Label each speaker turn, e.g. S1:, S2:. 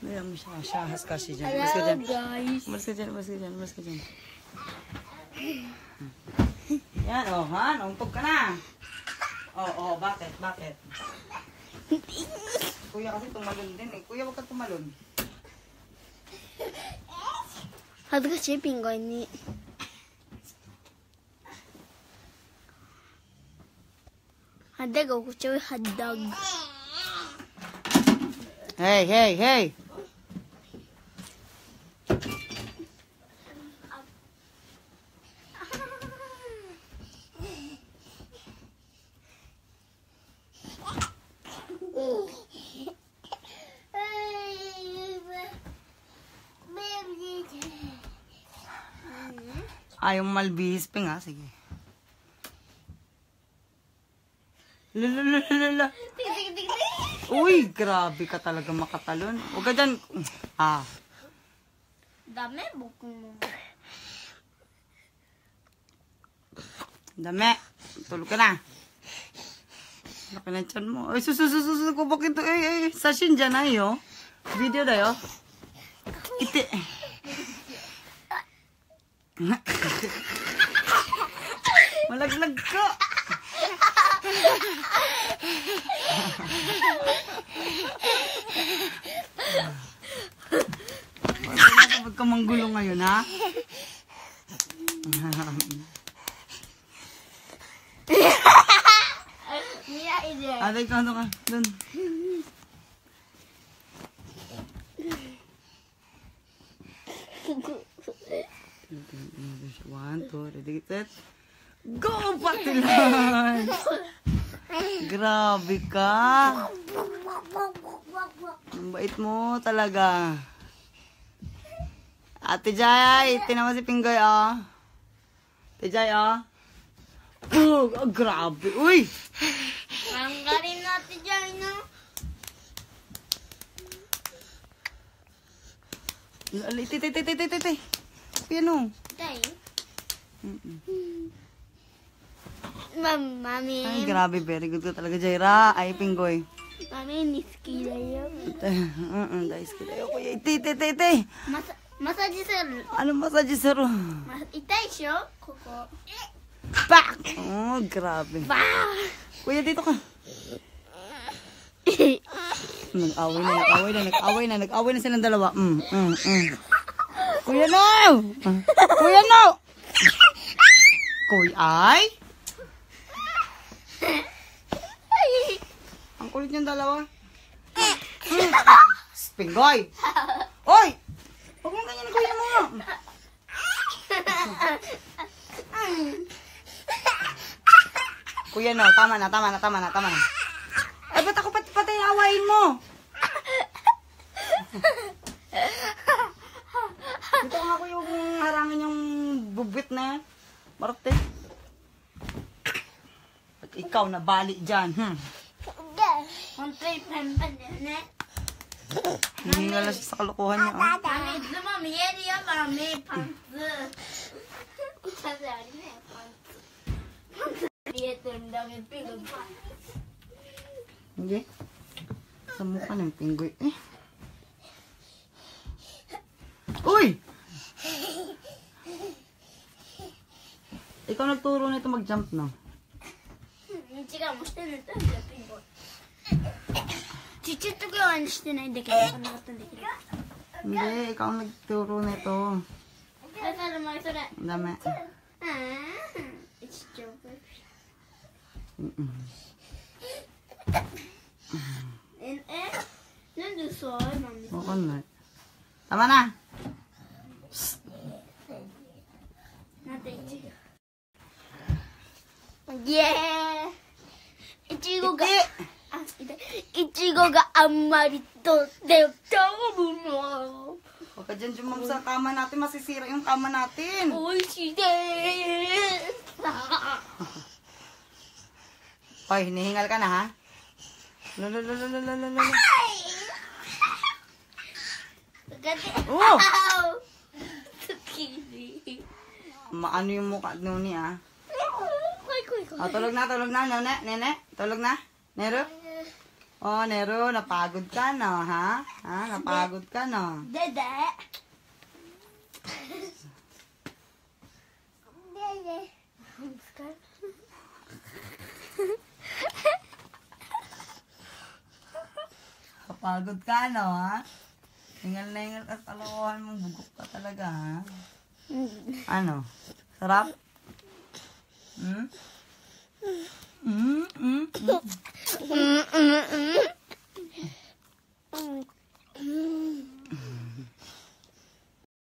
S1: Ayan mo siya. Siyahas kasi dyan.
S2: Hello, guys.
S1: Umalis ka dyan. Yan, oh, ha? Nauntog ka na. Oh, bakit? Kuya kasi tumalon din eh. Kuya, wag ka tumalon.
S2: Hadagashi, pingoy ni. Hadag ako siya, hadag.
S1: Hey! Ayaw malbihis ping ha, sige. Lala. Uy, grabe ka talaga makatalon. Huwag ka dyan.
S2: Dami, buko mo.
S1: Dami. Tulog ka na. Laki na tiyan mo. Ay, sususususu ko. Bakit ito? Sashin dyan na yun. Video na yun. Iti. Malaglag ka. Huwag ka manggulo ngayon, ha? Aday ka, ano ka? Doon. One, two, ready, set. Go, Patilan! Grabe ka. Ang bait mo talaga. Ate Jai, tinaman si Pinggoy, oh. Ate Jai, oh. Grabe. Uy!
S2: Tanggalin natin dyan, no?
S1: Titi. Piano.
S2: Tay. Mami.
S1: Ay, grabe. Very good ka talaga, Jaira. Ay, Pinggoy.
S2: Mami, niski na yun.
S1: Dahil ka tayo. Titi.
S2: Massage sir.
S1: Anong massage, sir?
S2: Itay siyo. Koko.
S1: Pak! Oh, grabe. Kuya, dito ka. Nag-away na silang dalawa. Kuya, no! Kuya, no! Kuya, ay? Ang kulit niyong dalawa. Pinggoy! Oy! Huwag mong ganyan na kuya mo. Kuya, no, tama na. Ay, ba't ako patay awain mo? Dito nga kuya, huwag mong harangin yung bubwit na yan. Marate. Ba't ikaw nabali dyan,
S2: Kontray pempan yan, eh.
S1: Hingala siya sa kalukuhan niya, oh.
S2: Mami, mami, yan yan, mami, pantsu. Sasari na yan, pantsu. Ito yung dami pinggoy pa.
S1: Hindi. Sa mukha ng pinggoy, eh. Uy! Ikaw nagturo nito mag-jump na.
S2: Chica, moしてないとピンボイ。ちっちゃい時はしてないんだけど、こんなことできる。
S1: Hindi, ikaw ang nagturo nito.
S2: Ay, para mo ito na.
S1: Dami.
S2: It's joke. Nandun so, mami.
S1: Oo na. Tama na.
S2: Natin, ichigo. Yeah! いちごが、いちごがあんまりとってもの。
S1: Huwag ka dyan jumam sa kama natin. Masisira yung kama natin.
S2: おいしいです。
S1: Hoy, hinihingal ka na, ha? Lalalalalalala. Oh! Maano yung mukha nuni, ah? Tulog na, nene. Tulog na. Nero? Oh, Nero, napagod ka na, ha? Ha? Napagod ka na.
S2: Dede. Dede.
S1: Napagod ka na, ha? Hingal na hingal ka sa kalokohan mong bugok ka talaga, ha? Ano? Sarap? Hmm?